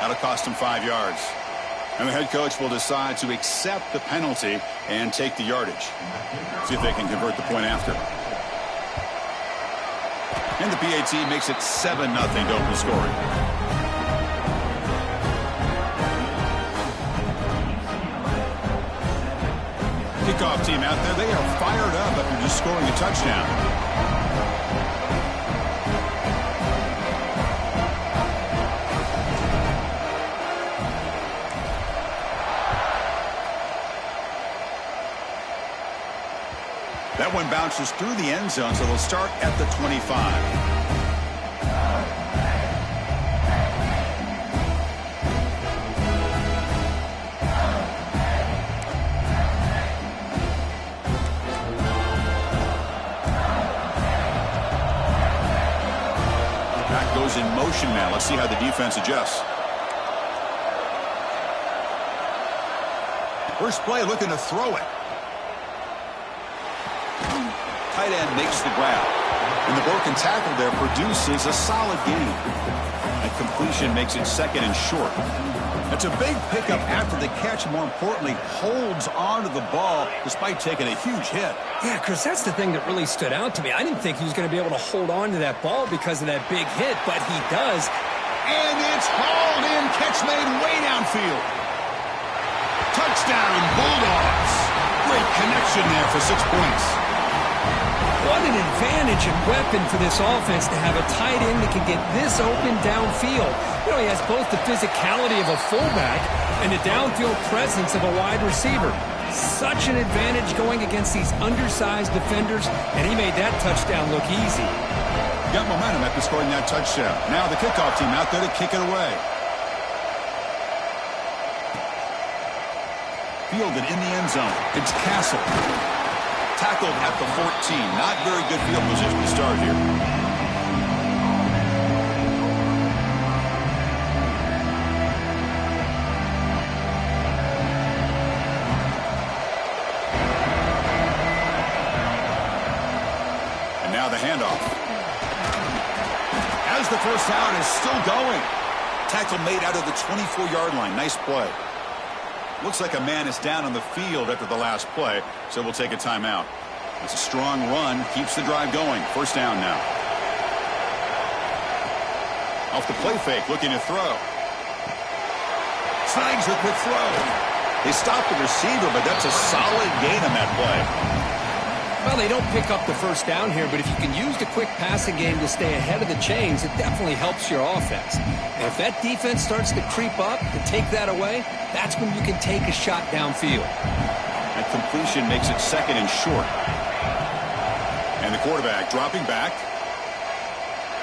That'll cost him 5 yards. And the head coach will decide to accept the penalty and take the yardage. See if they can convert the point after. And the PAT makes it 7-0 to open the scoring. Kickoff team out there, they are fired up after just scoring a touchdown. That one bounces through the end zone, so they'll start at the 25. In motion now. Let's see how the defense adjusts. First play, looking to throw it. Tight end makes the grab. And the broken tackle there produces a solid gain. And completion makes it 2nd and short. That's a big pickup after the catch. More importantly, holds on to the ball despite taking a huge hit. Yeah, Chris, that's the thing that really stood out to me. I didn't think he was going to be able to hold on to that ball because of that big hit, but he does. And it's hauled in. Catch made way downfield. Touchdown, Bulldogs. Great connection there for 6 points. What an advantage and weapon for this offense to have a tight end that can get this open downfield. You know, he has both the physicality of a fullback and the downfield presence of a wide receiver. Such an advantage going against these undersized defenders, and he made that touchdown look easy. Got momentum after scoring that touchdown. Now the kickoff team out there to kick it away. Fielded in the end zone. It's Castle. Tackled at the 14. Not very good field position to start here. And now the handoff. As the first down is still going. Tackle made out of the 24-yard line. Nice play. Looks like a man is down on the field after the last play, so we'll take a timeout. It's a strong run, keeps the drive going. First down now. Off the play fake, looking to throw. Snags the quick throw. They stopped the receiver, but that's a solid gain on that play. Well, they don't pick up the first down here, but if you can use the quick passing game to stay ahead of the chains, it definitely helps your offense. And if that defense starts to creep up to take that away, that's when you can take a shot downfield. That completion makes it 2nd and short. And the quarterback dropping back.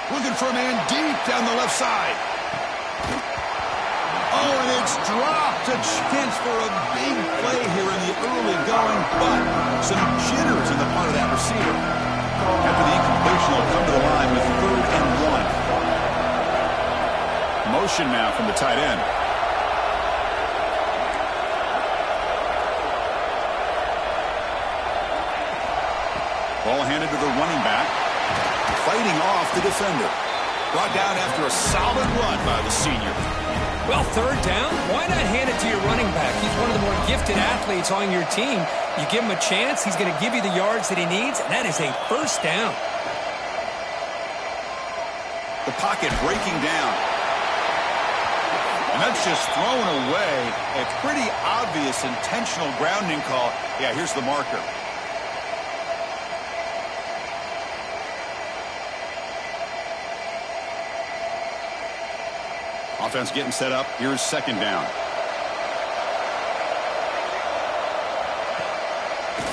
Looking for a man deep down the left side. Oh, and it's dropped. A chance for a big play here in the early going, but some jitters in the part of that receiver. After the incompletion, will come to the line with 3rd and 1. Motion now from the tight end. Ball handed to the running back. Fighting off the defender. Brought down after a solid run by the senior. Well, 3rd down, why not hand it to your running back? He's one of the more gifted athletes on your team. You give him a chance, he's going to give you the yards that he needs, and that is a first down. The pocket breaking down. And that's just thrown away. A pretty obvious intentional grounding call. Yeah, here's the marker. Offense getting set up. Here's 2nd down.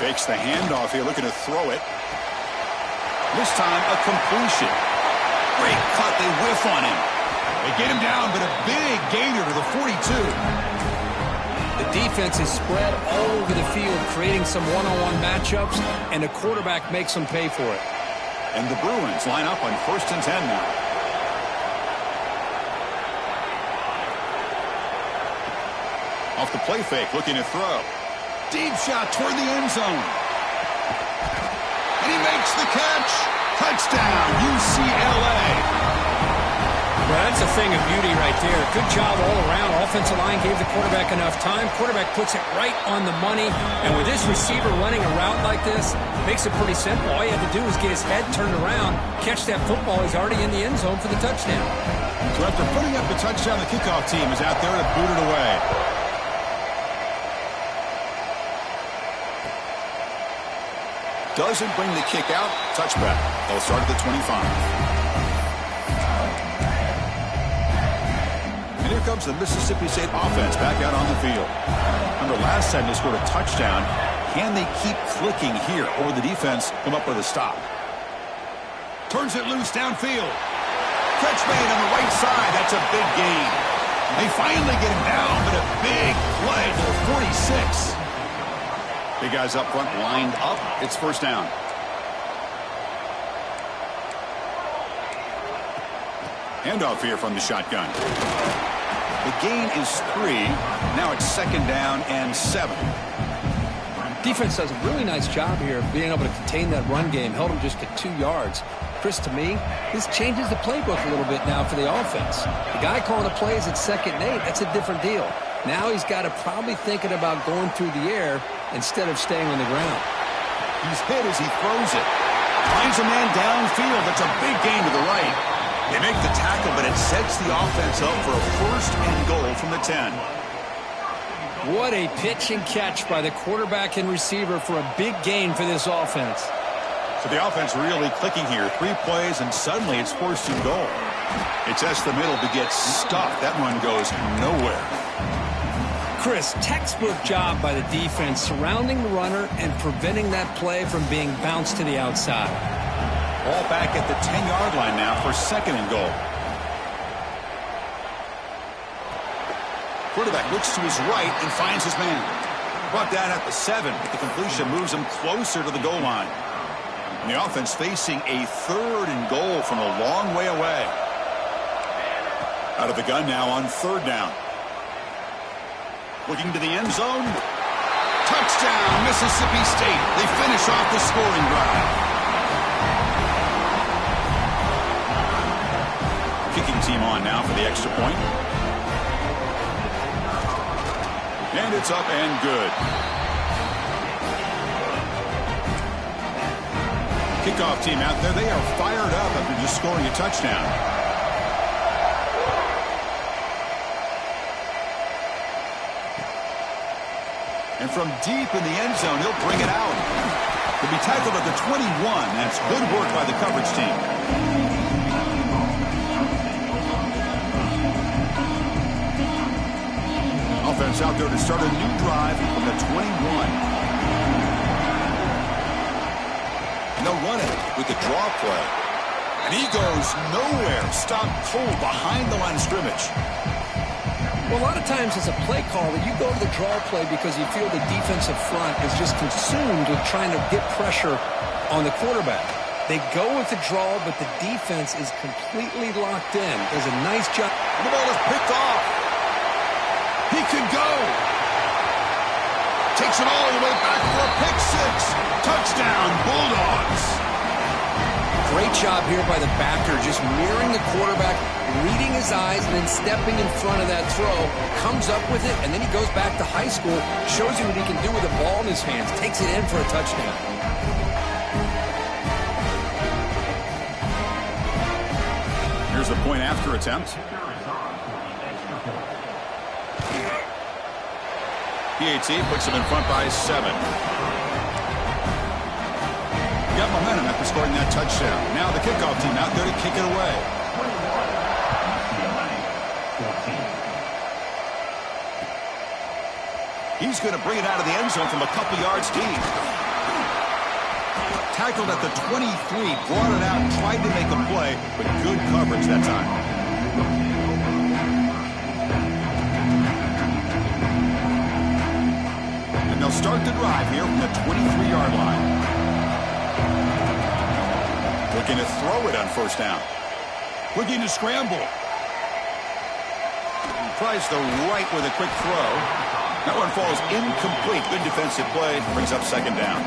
Fakes the handoff here, looking to throw it. This time, a completion. Great cut. They whiff on him. They get him down, but a big gainer to the 42. The defense is spread all over the field, creating some one-on-one matchups, and the quarterback makes them pay for it. And the Bruins line up on 1st and 10 now. Off the play fake, looking to throw. Deep shot toward the end zone. And he makes the catch. Touchdown, UCLA. Well, that's a thing of beauty right there. Good job all offensive line gave the quarterback enough time. Quarterback puts it right on the money. And with this receiver running a route like this, makes it pretty simple. All you have to do is get his head turned around, catch that football. He's already in the end zone for the touchdown. So after putting up the touchdown, the kickoff team is out there to boot it away. Doesn't bring the kick out. Touchback. They'll start at the 25. Here comes the Mississippi State offense back out on the field. Remember, last time they scored a touchdown. Can they keep clicking here, or the defense come up with a stop? Turns it loose downfield. Catch made on the right side. That's a big gain. They finally get him down, but a big play to the 46. Big guys up front lined up. It's first down. Handoff here from the shotgun. The gain is 3. Now it's second down and 7. Defense does a really nice job here of being able to contain that run game. Held him just to 2 yards. Chris, to me, this changes the playbook a little bit now for the offense. The guy calling the plays at 2nd and 8, that's a different deal. Now he's got to probably thinking about going through the air instead of staying on the ground. He's hit as he throws it. Finds a man downfield. That's a big gain to the right. They make the tackle, but it sets the offense up for a 1st and goal from the 10. What a pitch and catch by the quarterback and receiver for a big gain for this offense. So the offense really clicking here. 3 plays, and suddenly it's 1st and goal. It tests the middle, but gets stuffed. That one goes nowhere. Chris, textbook job by the defense surrounding the runner and preventing that play from being bounced to the outside. Ball back at the 10-yard line now for 2nd and goal. Quarterback looks to his right and finds his man. Brought down at the 7, but the completion moves him closer to the goal line. And the offense facing a 3rd and goal from a long way away. Out of the gun now on 3rd down. Looking to the end zone. Touchdown, Mississippi State. They finish off the scoring drive. Kicking team on now for the extra point. And it's up and good. Kickoff team out there. They are fired up after just scoring a touchdown. And from deep in the end zone, he'll bring it out. He'll be tackled at the 21. That's good work by the coverage team. Offense out there to start a new drive from the 21. And they'll run it with the draw play. And he goes nowhere. Stopped cold behind the line of scrimmage. Well, a lot of times as a play caller, you go to the draw play because you feel the defensive front is just consumed with trying to get pressure on the quarterback. They go with the draw, but the defense is completely locked in. Does a nice job. The ball is picked off. He could go. Takes it all the way back for a pick 6. Touchdown, Bulldogs. Great job here by the backer, just mirroring the quarterback, reading his eyes, and then stepping in front of that throw. Comes up with it, and then he goes back to high school, shows you what he can do with the ball in his hands, takes it in for a touchdown. Here's the point after attempt. PAT puts him in front by 7. Got momentum after scoring that touchdown. Now the kickoff team out there to kick it away. He's going to bring it out of the end zone from a couple yards deep. Tackled at the 23, brought it out, tried to make a play, but good coverage that time. They'll start the drive here from the 23-yard line. Looking to throw it on 1st down. Looking to scramble. Tries the right with a quick throw. That one falls incomplete. Good defensive play. Brings up 2nd down.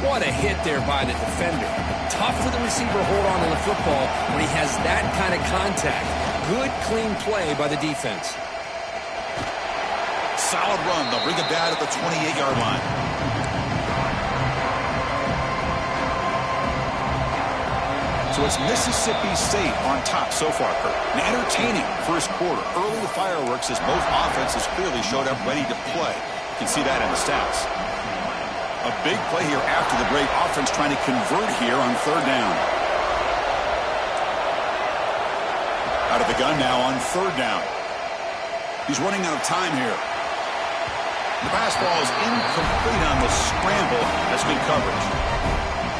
What a hit there by the defender. Tough for the receiver to hold on to the football when he has that kind of contact. Good, clean play by the defense. Solid run. They'll bring it down at the 28-yard line. So it's Mississippi State on top so far, Kurt. An entertaining first quarter. Early fireworks as both offenses clearly showed up ready to play. You can see that in the stats. A big play here after the break. Offense trying to convert here on third down. Out of the gun now on third down. He's running out of time here. The pass ball is incomplete on the scramble. That's good coverage.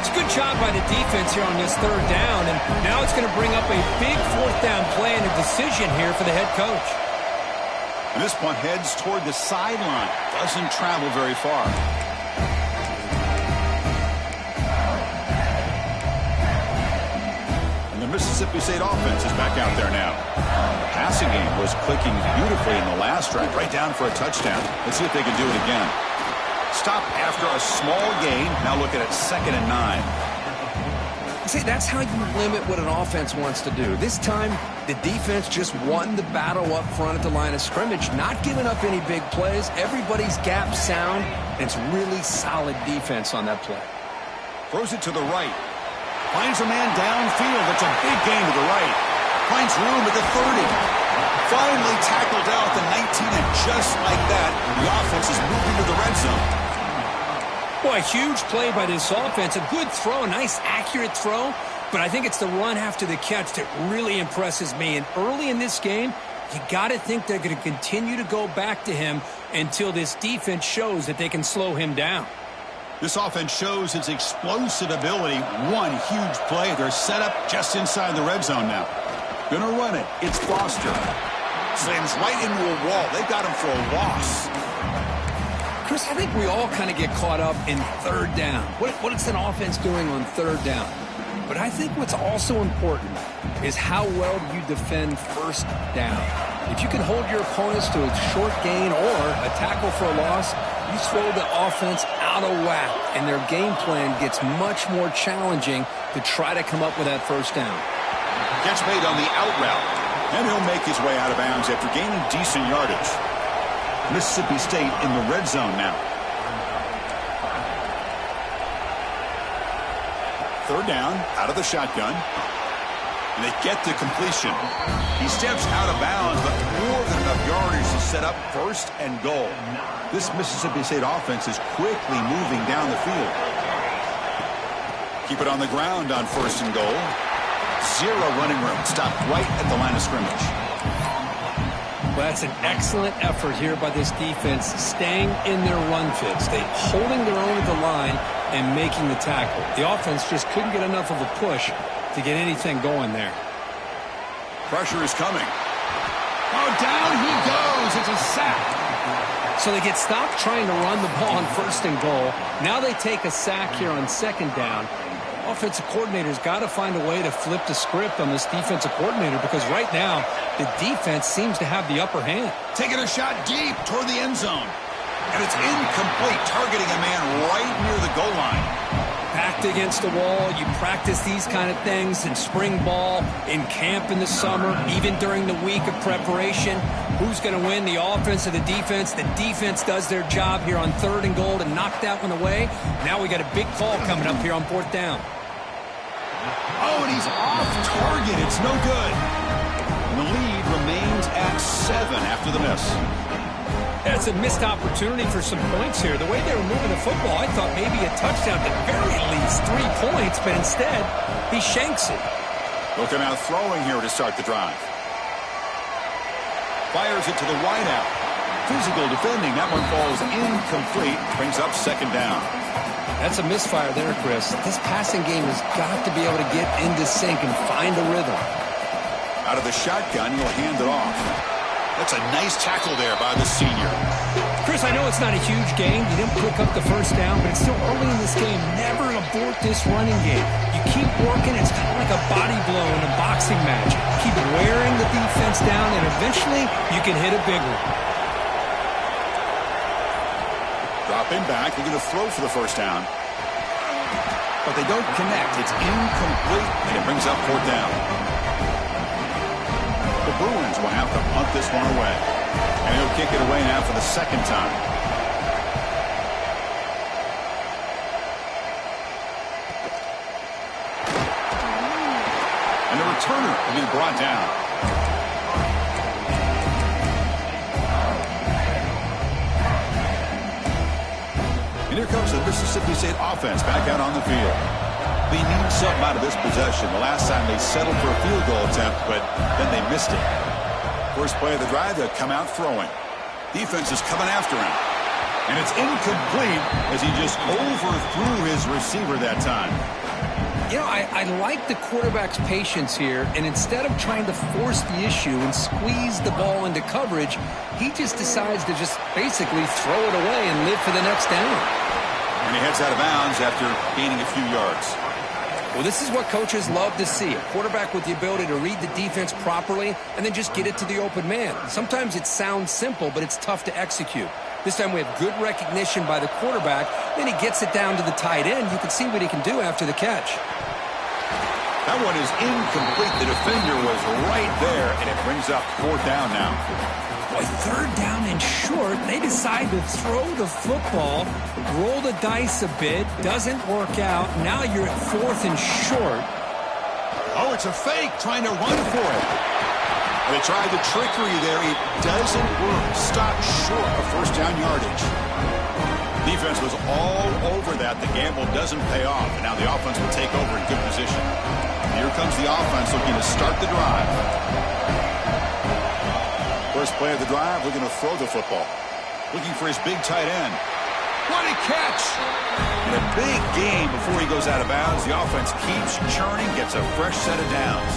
It's a good job by the defense here on this third down, and now it's going to bring up a big fourth down play and a decision here for the head coach. And this punt heads toward the sideline. Doesn't travel very far. And the Mississippi State offense is back out there now. The passing game was clicking beautifully in the last drive, right down for a touchdown. Let's see if they can do it again. Stop after a small gain. Now look at it, 2nd and 9. See, that's how you limit what an offense wants to do. This time, the defense just won the battle up front at the line of scrimmage, not giving up any big plays. Everybody's gap sound, and it's really solid defense on that play. Throws it to the right. Finds a man downfield. That's a big gain to the right. Finds room at the 30. Finally tackled out at the 19, and just like that, the offense is moving to the red zone. Boy, a huge play by this offense. A good throw, a nice accurate throw. But I think it's the run after the catch that really impresses me. And early in this game, you got to think they're going to continue to go back to him until this defense shows that they can slow him down. This offense shows its explosive ability. One huge play. They're set up just inside the red zone now. Gonna run it. It's Foster. Slams right into a wall. They've got him for a loss. Chris, I think we all kind of get caught up in third down. What is an offense doing on third down? But I think what's also important is how well you defend first down. If you can hold your opponents to a short gain or a tackle for a loss, you throw the offense out of whack, and their game plan gets much more challenging to try to come up with that first down. Catch made on the out route, and he'll make his way out of bounds after gaining decent yardage. Mississippi State in the red zone now. Third down, out of the shotgun. And they get the completion. He steps out of bounds, but more than enough yardage to set up first and goal. This Mississippi State offense is quickly moving down the field. Keep it on the ground on first and goal. Zero running room. Stopped right at the line of scrimmage. Well, that's an excellent effort here by this defense, staying in their run fits. They holding their own at the line and making the tackle. The offense just couldn't get enough of a push to get anything going there. Pressure is coming. Oh, down he goes. It's a sack. So they get stopped trying to run the ball on first and goal. Now they take a sack here on second down. Offensive coordinator's got to find a way to flip the script on this defensive coordinator, because right now the defense seems to have the upper hand. Taking a shot deep toward the end zone. And it's incomplete, targeting a man right near the goal line. Backed against the wall. You practice these kind of things in spring ball, in camp in the summer, even during the week of preparation. Who's going to win, the offense or the defense? The defense does their job here on third and goal to knock that one away. Now we got a big call coming up here on fourth down. Oh, and he's off target. It's no good. And the lead remains at 7 after the miss. That's a missed opportunity for some points here. The way they were moving the football, I thought maybe a touchdown, at the very least 3 points, but instead, he shanks it. Looking out throwing here to start the drive. Fires it to the wideout. Physical defending. That one falls incomplete. Brings up second down. That's a misfire there, Chris. This passing game has got to be able to get into sync and find a rhythm. Out of the shotgun, he'll hand it off. That's a nice tackle there by the senior. Chris, I know it's not a huge gain. You didn't pick up the first down, but it's still early in this game. Never abort this running game. You keep working. It's kind of like a body blow in a boxing match. Keep wearing the defense down, and eventually you can hit a big one. Dropping back. They're going to throw for the first down. But they don't connect. It's incomplete, and it brings up fourth down. The Bruins will have to punt this one away. And he'll kick it away now for the second time. And the returner will be brought down. And here comes the Mississippi State offense back out on the field. They need something out of this possession. The last time they settled for a field goal attempt, but then they missed it. First play of the drive, they'll come out throwing. Defense is coming after him. And it's incomplete as he just overthrew his receiver that time. You know, I like the quarterback's patience here, and instead of trying to force the issue and squeeze the ball into coverage, he just decides to just basically throw it away and live for the next down. And he heads out of bounds after gaining a few yards. Well, this is what coaches love to see. A quarterback with the ability to read the defense properly and then just get it to the open man. Sometimes it sounds simple, but it's tough to execute. This time we have good recognition by the quarterback. Then he gets it down to the tight end. You can see what he can do after the catch. That one is incomplete. The defender was right there, and it brings up fourth down now. Boy, third down and short. They decide to throw the football, roll the dice a bit. Doesn't work out. Now you're at fourth and short. Oh, it's a fake, trying to run for it. They tried the trickery there. It doesn't work. Stop short of first down yardage. Defense was all over that. The gamble doesn't pay off. And now the offense will take over in good position. Here comes the offense looking to start the drive. First play of the drive, looking to throw the football. Looking for his big tight end. What a catch! And a big gain before he goes out of bounds. The offense keeps churning, gets a fresh set of downs.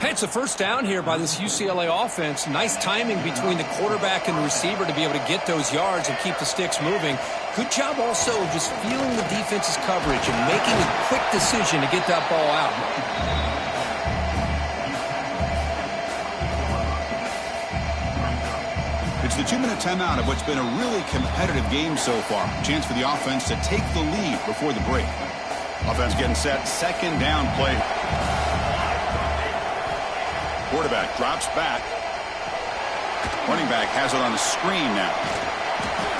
Hey, it's a first down here by this UCLA offense. Nice timing between the quarterback and the receiver to be able to get those yards and keep the sticks moving. Good job also of just feeling the defense's coverage and making a quick decision to get that ball out. It's the 2-minute timeout of what's been a really competitive game so far. Chance for the offense to take the lead before the break. Offense getting set. Second down play. Quarterback drops back. Running back has it on the screen now.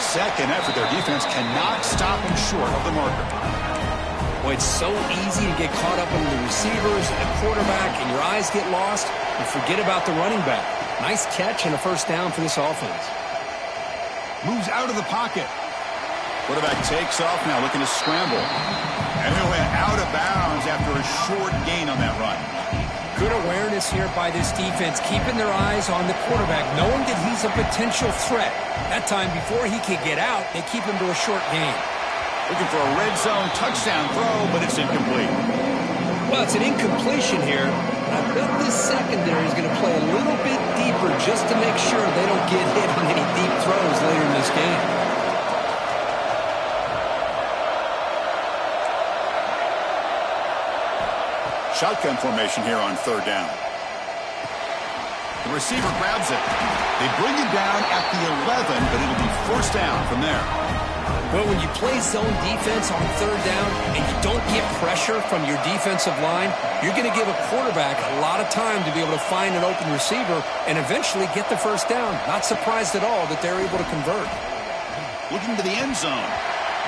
Second effort. Their defense cannot stop him short of the marker. Boy, it's so easy to get caught up in the receivers and the quarterback, and your eyes get lost and forget about the running back. Nice catch and a first down for this offense. Moves out of the pocket. Quarterback takes off now, looking to scramble. And he went out of bounds after a short gain on that run. Good awareness here by this defense, keeping their eyes on the quarterback, knowing that he's a potential threat. That time, before he could get out, they keep him to a short gain. Looking for a red zone touchdown throw, but it's incomplete. Well, it's an incompletion here. I bet this secondary is going to play a little bit deeper just to make sure they don't get hit on any deep throws later in this game. Shotgun formation here on third down. The receiver grabs it. They bring him down at the 11, but it'll be first down from there. Well, when you play zone defense on third down and you don't get pressure from your defensive line, you're going to give a quarterback a lot of time to be able to find an open receiver and eventually get the first down. Not surprised at all that they're able to convert. Looking to the end zone.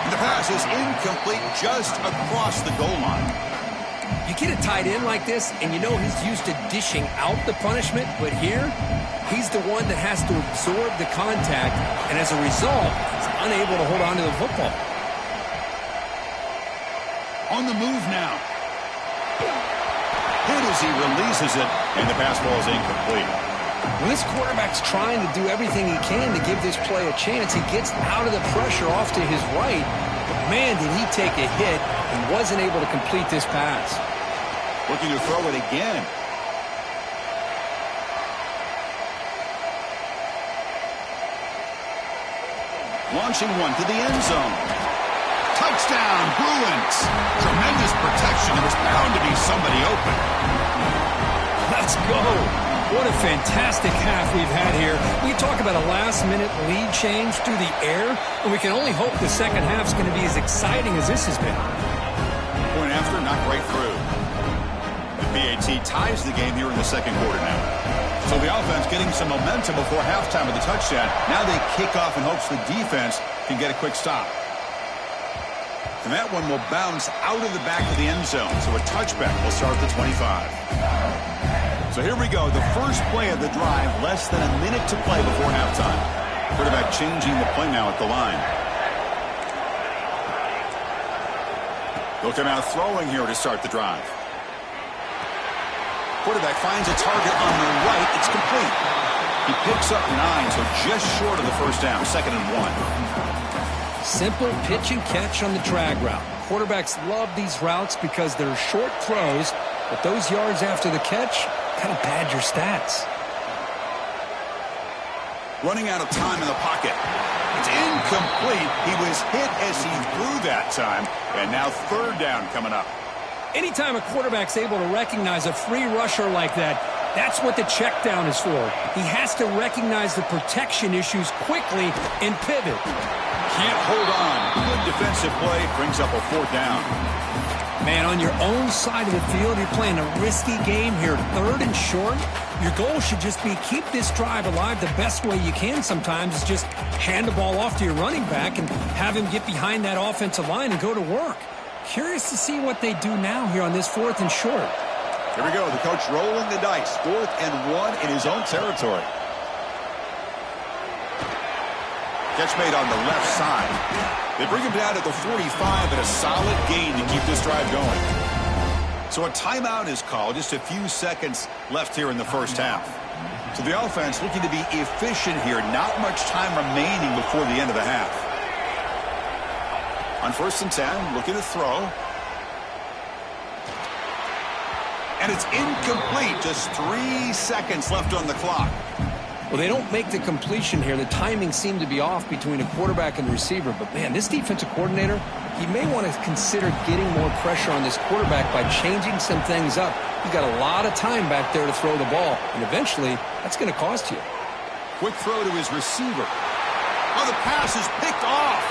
And the pass is incomplete just across the goal line. You get a tight end like this, and you know he's used to dishing out the punishment, but here, he's the one that has to absorb the contact, and as a result, he's unable to hold on to the football. On the move now. Hit as he releases it, and the pass ball is incomplete. When this quarterback's trying to do everything he can to give this play a chance, he gets out of the pressure off to his right, but man, did he take a hit and wasn't able to complete this pass. Looking to throw it again. Launching one to the end zone. Touchdown, Bruins. Tremendous protection. There was bound to be somebody open. Let's go. What a fantastic half we've had here. We talk about a last-minute lead change through the air, and we can only hope the second half's going to be as exciting as this has been. Point after, not right through. The PAT ties the game here in the second quarter now. So the offense getting some momentum before halftime with the touchdown. Now they kick off in hopes the defense can get a quick stop. And that one will bounce out of the back of the end zone. So a touchback will start the 25. So here we go. The first play of the drive, less than a minute to play before halftime. Quarterback changing the play now at the line. Looking out throwing here to start the drive. Quarterback finds a target on the right. It's complete. He picks up 9, so just short of the first down. 2nd and 1. Simple pitch and catch on the drag route. Quarterbacks love these routes because they're short throws, but those yards after the catch kind of pad your stats. Running out of time in the pocket. It's incomplete. He was hit as he threw that time, and now 3rd down coming up. Anytime a quarterback's able to recognize a free rusher like that, that's what the check down is for. He has to recognize the protection issues quickly and pivot. Can't hold on. Good defensive play brings up a 4th down. Man, on your own side of the field, you're playing a risky game here. 3rd and short. Your goal should just be keep this drive alive the best way you can sometimes is just hand the ball off to your running back and have him get behind that offensive line and go to work. Curious to see what they do now here on this 4th and short. Here we go. The coach rolling the dice. 4th and 1 in his own territory. Catch made on the left side. They bring him down at the 45 and a solid gain to keep this drive going. So a timeout is called. Just a few seconds left here in the first half. So the offense looking to be efficient here. Not much time remaining before the end of the half. On 1st and 10, looking to throw. And it's incomplete. Just 3 seconds left on the clock. Well, they don't make the completion here. The timing seemed to be off between a quarterback and the receiver. But, man, this defensive coordinator, he may want to consider getting more pressure on this quarterback by changing some things up. He's got a lot of time back there to throw the ball. And eventually, that's going to cost you. Quick throw to his receiver. Oh, the pass is picked off.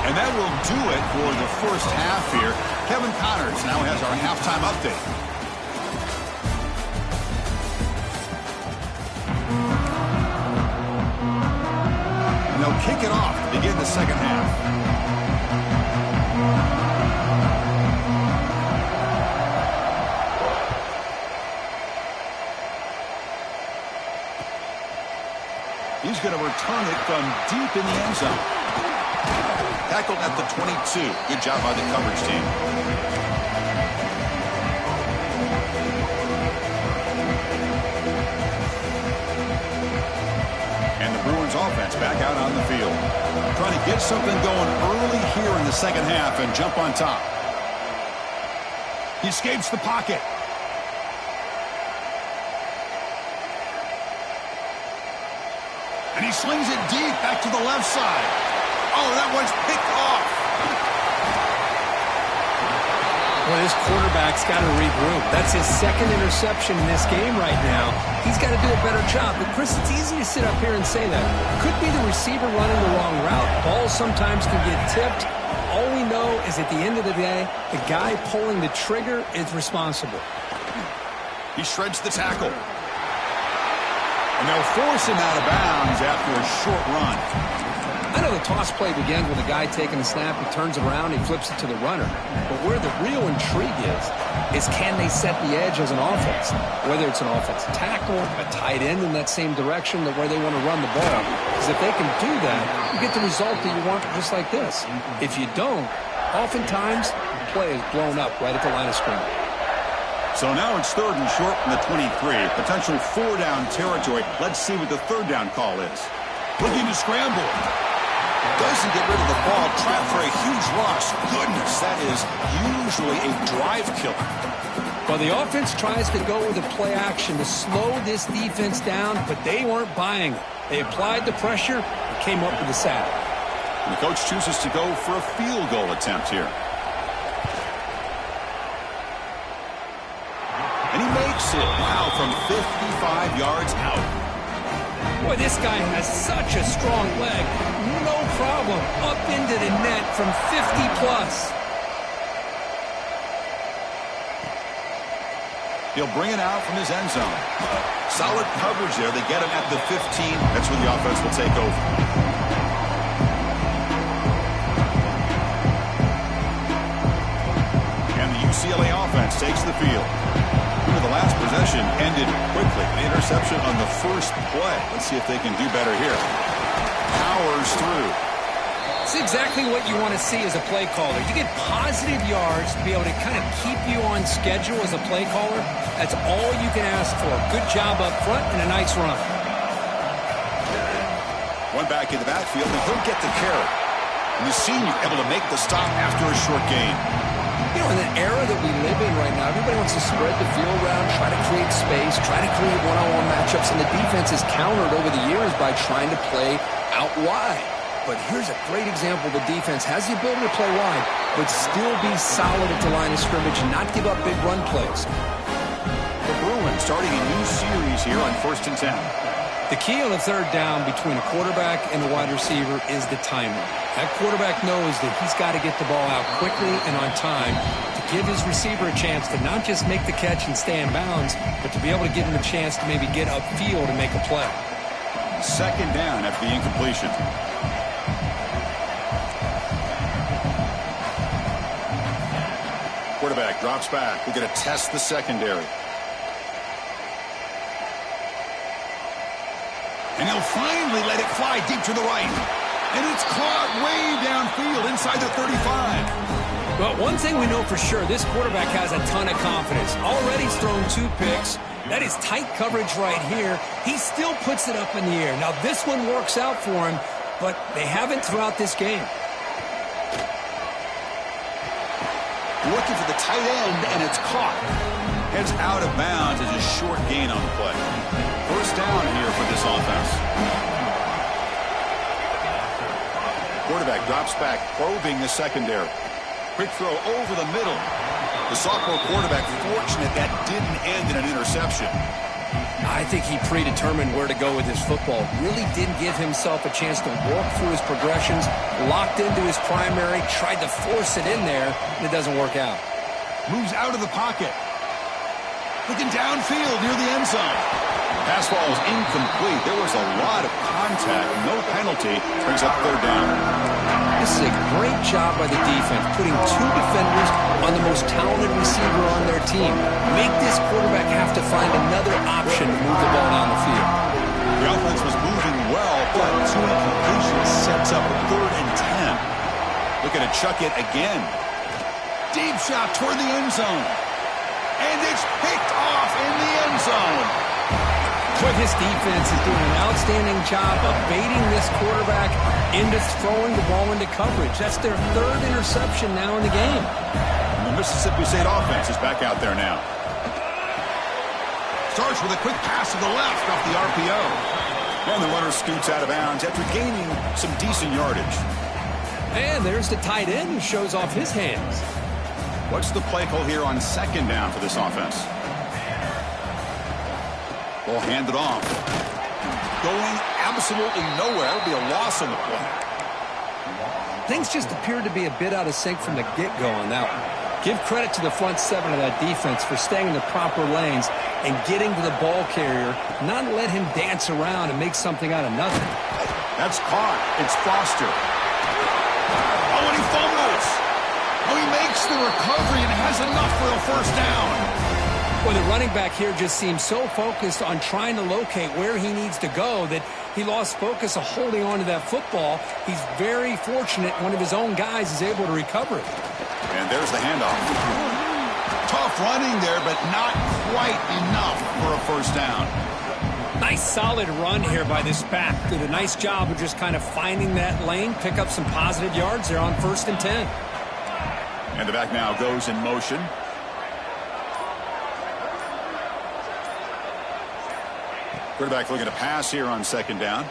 And that will do it for the first half here. Kevin Connors now has our halftime update. And they'll kick it off to begin the second half. He's going to return it from deep in the end zone. Tackled at the 22. Good job by the coverage team. And the Bruins offense back out on the field. Trying to get something going early here in the second half and jump on top. He escapes the pocket. And he slings it deep back to the left side. Oh, that one's picked off. Well, this quarterback's got to regroup. That's his 2nd interception in this game right now. He's got to do a better job. But, Chris, it's easy to sit up here and say that. Could be the receiver running the wrong route. Balls sometimes can get tipped. All we know is at the end of the day, the guy pulling the trigger is responsible. He shreds the tackle. And they'll force him out of bounds after a short run. I know the toss play begins with a guy taking the snap, he turns around, he flips it to the runner. But where the real intrigue is can they set the edge as an offense? Whether it's an offensive tackle, a tight end in that same direction, where they want to run the ball. Because if they can do that, you get the result that you want just like this. If you don't, oftentimes the play is blown up right at the line of scrimmage. So now it's 3rd and short from the 23. Potential 4-down territory. Let's see what the 3rd down call is. Looking to scramble. Doesn't get rid of the ball. Trapped for a huge loss. Goodness, that is usually a drive killer. Well, the offense tries to go with a play action to slow this defense down, but they weren't buying it. They applied the pressure and came up with the sack. And the coach chooses to go for a field goal attempt here. And he makes it. Wow, from 55 yards out. Boy, this guy has such a strong leg. No problem. Up into the net from 50 plus. He'll bring it out from his end zone. Solid coverage there. They get him at the 15. That's where the offense will take over. And the UCLA offense takes the field. The last possession ended quickly. An interception on the first play. Let's see if they can do better here. Powers through. It's exactly what you want to see as a play caller. You get positive yards to be able to kind of keep you on schedule as a play caller. That's all you can ask for. Good job up front and a nice run. One back in the backfield, and he'll get the carry. And the senior able to make the stop after a short gain. You know, in the era that we live in right now, everybody wants to spread the field around, try to create space, try to create one-on-one matchups, and the defense has countered over the years by trying to play out wide. But here's a great example. The defense has the ability to play wide, but still be solid at the line of scrimmage and not give up big run plays. The Bruins starting a new series here on 1st and 10. The key on the third down between a quarterback and a wide receiver is the timing. That quarterback knows that he's got to get the ball out quickly and on time to give his receiver a chance to not just make the catch and stay in bounds, but to be able to give him a chance to maybe get upfield and make a play. Second down after the incompletion. Quarterback drops back. We're going to test the secondary. And he'll finally let it fly deep to the right. And it's caught way downfield inside the 35. Well, one thing we know for sure, this quarterback has a ton of confidence. Already he's thrown 2 picks. That is tight coverage right here. He still puts it up in the air. Now, this one works out for him, but they haven't throughout this game. Looking for the tight end, and it's caught. Heads out of bounds as a short gain on the play. First down here for this offense. Quarterback drops back, probing the secondary. Quick throw over the middle. The sophomore quarterback fortunate that didn't end in an interception. I think he predetermined where to go with his football. Really didn't give himself a chance to walk through his progressions, locked into his primary, tried to force it in there, and it doesn't work out. Moves out of the pocket. Looking downfield near the end zone. Pass ball is incomplete. There was a lot of contact. No penalty. Brings up third down. This is a great job by the defense, putting 2 defenders on the most talented receiver on their team. Make this quarterback have to find another option to move the ball down the field. The offense was moving well, but 2 incompletions sets up a 3rd and 10. Looking to chuck it again. Deep shot toward the end zone. And it's picked off in the end zone. But his defense is doing an outstanding job of baiting this quarterback into throwing the ball into coverage. That's their 3rd interception now in the game. And the Mississippi State offense is back out there now. Starts with a quick pass to the left off the RPO. And the runner scoots out of bounds after gaining some decent yardage. And there's the tight end who shows off his hands. What's the play call here on second down for this offense? Ball handed off. Going absolutely nowhere. It'll be a loss on the play. Things just appeared to be a bit out of sync from the get-go on that one. Give credit to the front 7 of that defense for staying in the proper lanes and getting to the ball carrier, not let him dance around and make something out of nothing. That's caught. It's Foster. Oh, and he fumbles. Oh, he makes the recovery and has enough for a first down. Well, the running back here just seems so focused on trying to locate where he needs to go that he lost focus of holding on to that football. He's very fortunate one of his own guys is able to recover it. And there's the handoff. Tough running there, but not quite enough for a first down. Nice solid run here by this PAC. Did a nice job of just kind of finding that lane, pick up some positive yards there on 1st and 10. And the back now goes in motion. Quarterback looking to pass here on second down.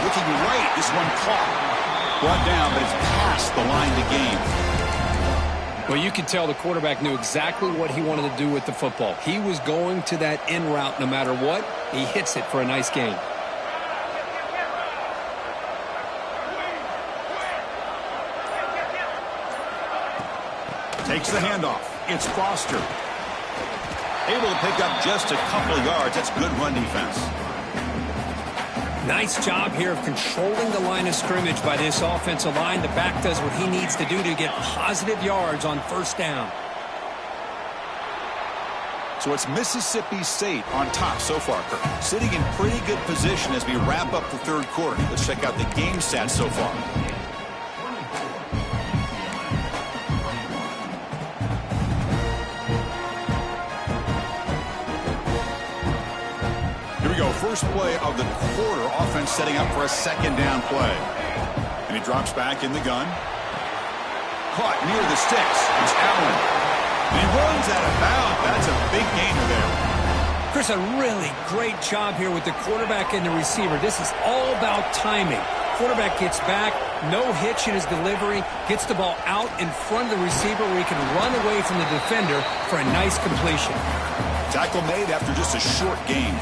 Looking right. This one caught. Brought down, but it's past the line to gain. Well, you can tell the quarterback knew exactly what he wanted to do with the football. He was going to that in route no matter what. He hits it for a nice gain. Takes the handoff. It's Foster. Able to pick up just a couple of yards. That's good run defense. Nice job here of controlling the line of scrimmage by this offensive line. The back does what he needs to do to get positive yards on first down. So it's Mississippi State on top so far, Kirk. Sitting in pretty good position as we wrap up the third quarter. Let's check out the game stats so far. Here we go. First play of the quarter. Offense setting up for a second down play. And he drops back in the gun. Caught near the sticks. It's Allen. And he runs out of bounds. That's a big gainer there. Chris, a really great job here with the quarterback and the receiver. This is all about timing. Quarterback gets back, no hitch in his delivery, gets the ball out in front of the receiver where he can run away from the defender for a nice completion. Tackle made after just a short gain.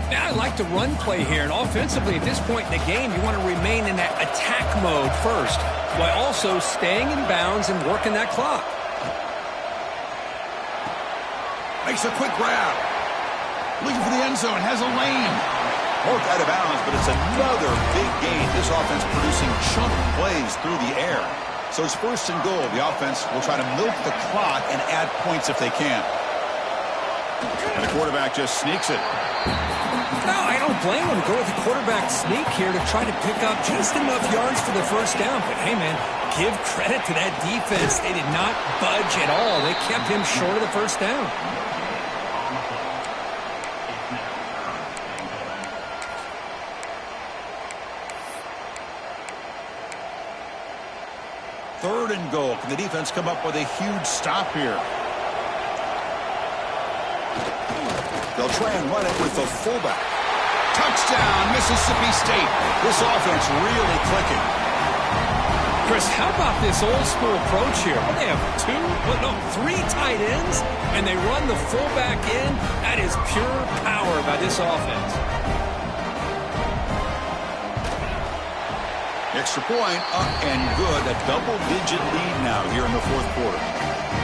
Now I like the run play here, and offensively at this point in the game, you want to remain in that attack mode first, while also staying in bounds and working that clock. Makes a quick grab. Looking for the end zone. Has a lane. Broke out of bounds, but it's another big gain. This offense producing chunk plays through the air. So it's first and goal. The offense will try to milk the clock and add points if they can. And the quarterback just sneaks it. No, I don't blame him. Go with the quarterback sneak here to try to pick up just enough yards for the first down. But, hey, man, give credit to that defense. They did not budge at all. They kept him short of the first down. Third and goal. Can the defense come up with a huge stop here? They'll try and run it with the fullback. Touchdown, Mississippi State. This offense really clicking. Chris, how about this old school approach here? They have three tight ends, and they run the fullback in. That is pure power by this offense. Extra point, up and good. A double-digit lead now here in the fourth quarter.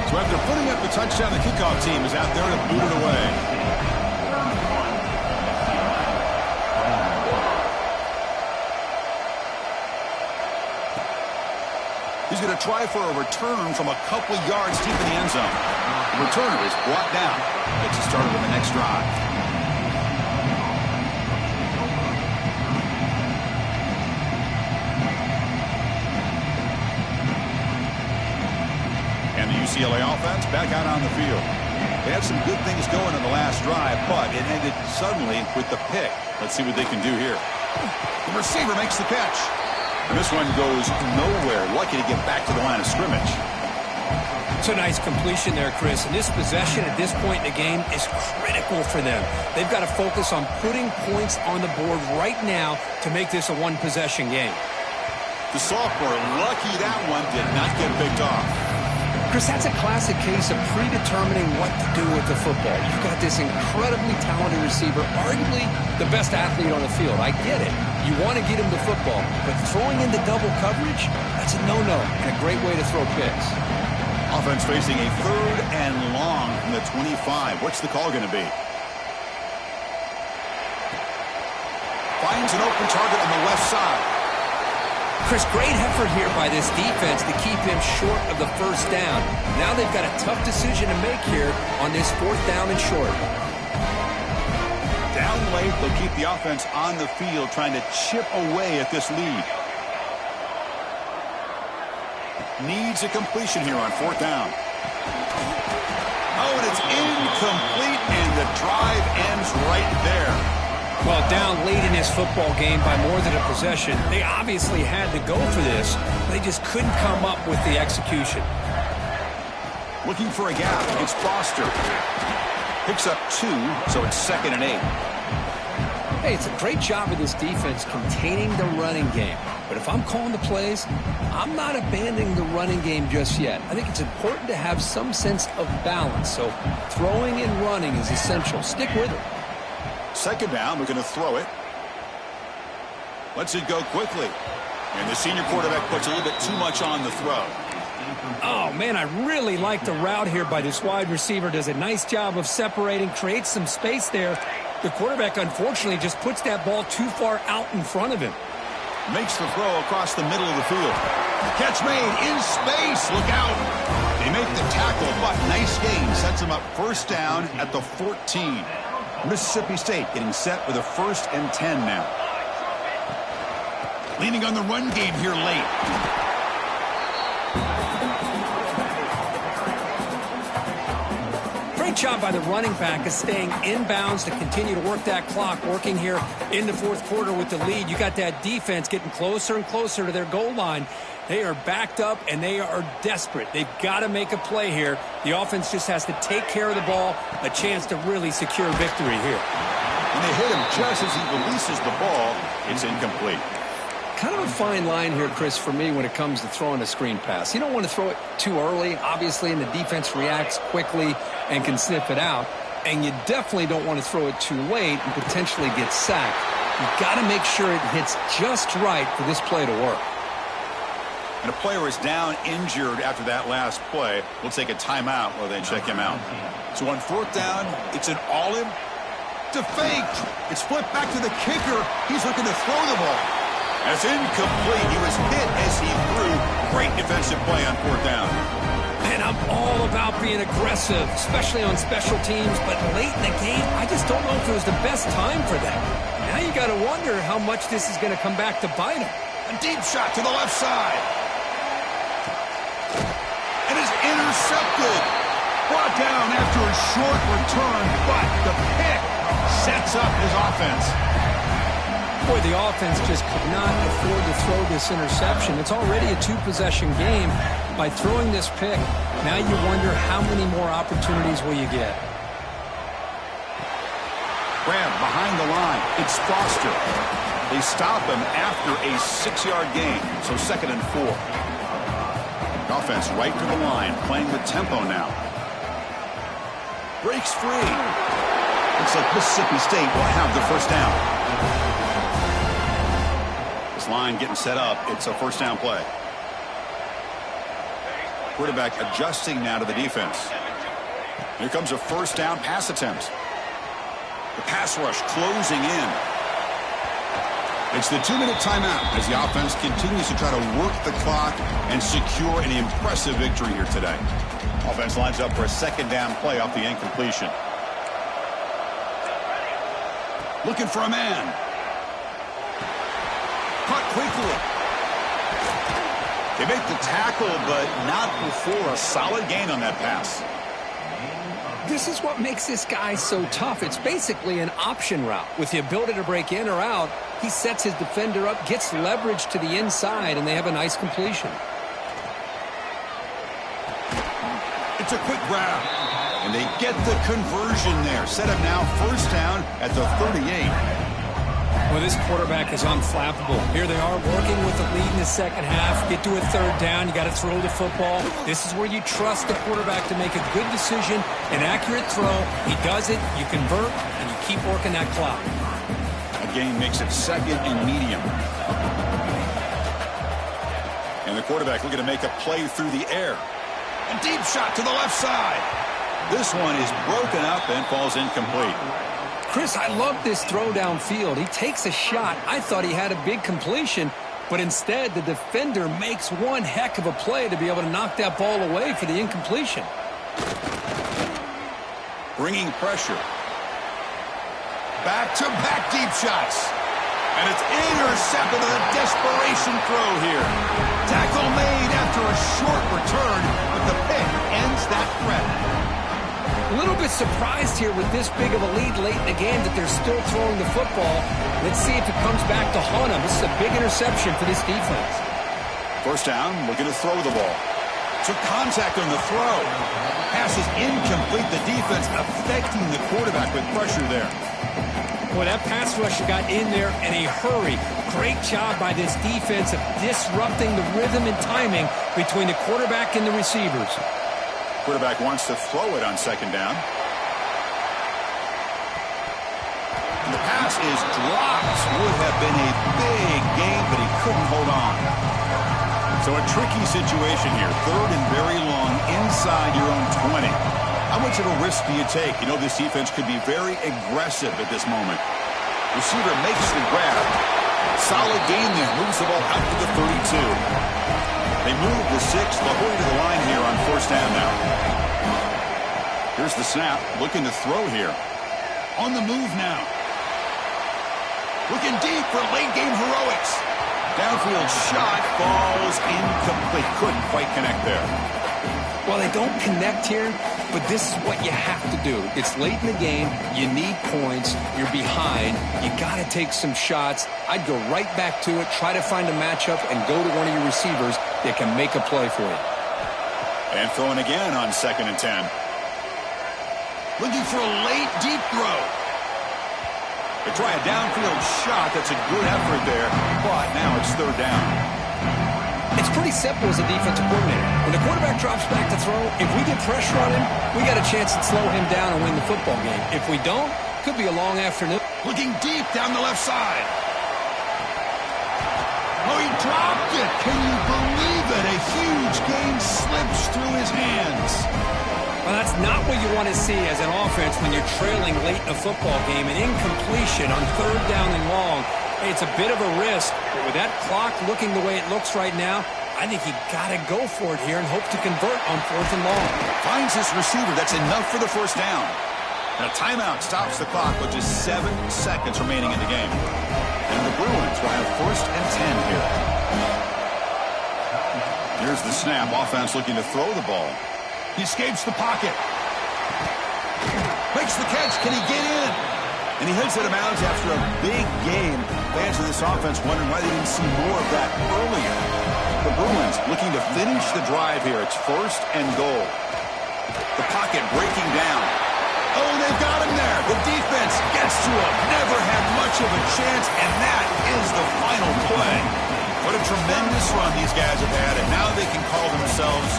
So after putting up the touchdown, the kickoff team is out there to boot it away. He's going to try for a return from a couple yards deep in the end zone. The returner is brought down. Gets us started with the next drive. UCLA offense back out on the field. They had some good things going in the last drive, but it ended suddenly with the pick. Let's see what they can do here. The receiver makes the catch. And this one goes nowhere. Lucky to get back to the line of scrimmage. It's a nice completion there, Chris. And this possession at this point in the game is critical for them. They've got to focus on putting points on the board right now to make this a one-possession game. The sophomore, lucky that one did not get picked off. Chris, that's a classic case of predetermining what to do with the football. You've got this incredibly talented receiver, arguably the best athlete on the field. I get it. You want to get him the football, but throwing into double coverage, that's a no-no and a great way to throw picks. Offense facing a third and long from the 25. What's the call going to be? Finds an open target on the left side. Chris, great effort here by this defense to keep him short of the first down. Now they've got a tough decision to make here on this fourth down and short. Down late, they'll keep the offense on the field trying to chip away at this lead. Needs a completion here on fourth down. Oh, and it's incomplete, and the drive ends right there. Well, down late in this football game by more than a possession, they obviously had to go for this. They just couldn't come up with the execution. Looking for a gap. It's Foster. Picks up 2, so it's 2nd and 8. Hey, it's a great job of this defense containing the running game. But if I'm calling the plays, I'm not abandoning the running game just yet. I think it's important to have some sense of balance. So throwing and running is essential. Stick with it. Second down, we're going to throw it. Lets it go quickly. And the senior quarterback puts a little bit too much on the throw. Oh, man, I really like the route here by this wide receiver. Does a nice job of separating, creates some space there. The quarterback, unfortunately, just puts that ball too far out in front of him. Makes the throw across the middle of the field. Catch made in space. Look out. They make the tackle, but nice gain. Sets them up first down at the 14. Mississippi State getting set with a 1st and 10 now. Leaning on the run game here late. Great job by the running back of staying inbounds to continue to work that clock, working here in the 4th quarter with the lead. You got that defense getting closer and closer to their goal line. They are backed up, and they are desperate. They've got to make a play here. The offense just has to take care of the ball, a chance to really secure victory here. When they hit him just as he releases the ball, it's incomplete. Kind of a fine line here, Chris, for me when it comes to throwing a screen pass. You don't want to throw it too early, obviously, and the defense reacts quickly and can sniff it out. And you definitely don't want to throw it too late and potentially get sacked. You've got to make sure it hits just right for this play to work. And a player is down injured after that last play. We'll take a timeout while they check him out. So on 4th down, it's an all-in to fake. It's flipped back to the kicker. He's looking to throw the ball. That's incomplete. He was hit as he threw. Great defensive play on 4th down. And I'm all about being aggressive, especially on special teams. But late in the game, I just don't know if it was the best time for that. Now you got to wonder how much this is going to come back to bite him. A deep shot to the left side. And is intercepted. Brought down after a short return, but the pick sets up his offense. Boy, the offense just could not afford to throw this interception. It's already a 2-possession game. By throwing this pick, now you wonder how many more opportunities will you get. Graham behind the line. It's Foster. They stop him after a 6-yard gain, so 2nd and 4. Offense right to the line, playing with tempo now. Breaks free. Looks like Mississippi State will have the 1st down. This line getting set up. It's a 1st down play. Quarterback adjusting now to the defense. Here comes a 1st down pass attempt. The pass rush closing in. It's the 2-minute timeout as the offense continues to try to work the clock and secure an impressive victory here today. Offense lines up for a 2nd down play off the incompletion. Looking for a man. Caught quickly. They make the tackle, but not before a solid gain on that pass. This is what makes this guy so tough. It's basically an option route. With the ability to break in or out, he sets his defender up, gets leverage to the inside, and they have a nice completion. It's a quick grab, and they get the conversion there. Set up now 1st down at the 38. Well, this quarterback is unflappable. Here they are working with the lead in the 2nd half. Get to a 3rd down. You got to throw the football. This is where you trust the quarterback to make a good decision, an accurate throw. He does it, you convert, and you keep working that clock. A gain makes it 2nd and medium. And the quarterback looking to make a play through the air. A deep shot to the left side. This one is broken up and falls incomplete. Chris, I love this throw downfield. He takes a shot. I thought he had a big completion, but instead the defender makes one heck of a play to be able to knock that ball away for the incompletion. Bringing pressure. Back-to-back deep shots. And it's intercepted on a desperation throw here. Tackle made after a short return, but the pick ends that threat. A little bit surprised here with this big of a lead late in the game that they're still throwing the football. Let's see if it comes back to haunt them. This is a big interception for this defense. 1st down, looking to throw the ball. Took contact on the throw. Pass is incomplete. The defense affecting the quarterback with pressure there. Boy, that pass rusher got in there in a hurry. Great job by this defense of disrupting the rhythm and timing between the quarterback and the receivers. Quarterback wants to throw it on 2nd down. And the pass is dropped. Would have been a big gain, but he couldn't hold on. So a tricky situation here. Third and very long inside your own 20. How much of a risk do you take? You know, this defense could be very aggressive at this moment. Receiver makes the grab. Solid gain there. Moves the ball out to the 32. They move the 6. They'll hurry to the line here on first down now. Here's the snap. Looking to throw here. On the move now. Looking deep for late game heroics. Downfield shot falls incomplete. Couldn't quite connect there. Well, they don't connect here, but this is what you have to do. It's late in the game. You need points. You're behind. You got to take some shots. I'd go right back to it, try to find a matchup, and go to one of your receivers that can make a play for you. And throwing again on 2nd and 10. Looking for a late, deep throw. They try a downfield shot. That's a good effort there, but now it's 3rd down. It's pretty simple as a defensive coordinator. When the quarterback drops back to throw, if we get pressure on him, we got a chance to slow him down and win the football game. If we don't, could be a long afternoon. Looking deep down the left side. Oh, he dropped it. Can you believe it? A huge gain slips through his hands. Well, that's not what you want to see as an offense when you're trailing late in a football game. An incompletion on 3rd down and long. Hey, it's a bit of a risk, but with that clock looking the way it looks right now, I think you got to go for it here and hope to convert on 4th and long. Finds his receiver. That's enough for the first down. And a timeout stops the clock with just 7 seconds remaining in the game. And the Bruins will have 1st and 10 here. Here's the snap. Offense looking to throw the ball. He escapes the pocket. Makes the catch. Can he get in? And he heads out of bounds after a big game. Fans of this offense wondering why they didn't see more of that earlier. The Bruins looking to finish the drive here. It's 1st and goal. The pocket breaking down. Oh, they've got him there. The defense gets to him. Never had much of a chance, and that is the final play. What a tremendous run these guys have had, and now they can call themselves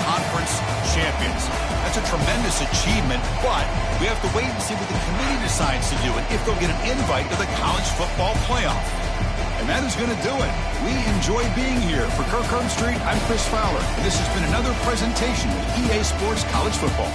conference champions. That's a tremendous achievement, but we have to wait and see what the committee decides to do and if they'll get an invite to the college football playoff. And that is going to do it. We enjoy being here. For Kirk Street, I'm Chris Fowler, and this has been another presentation of EA Sports College Football.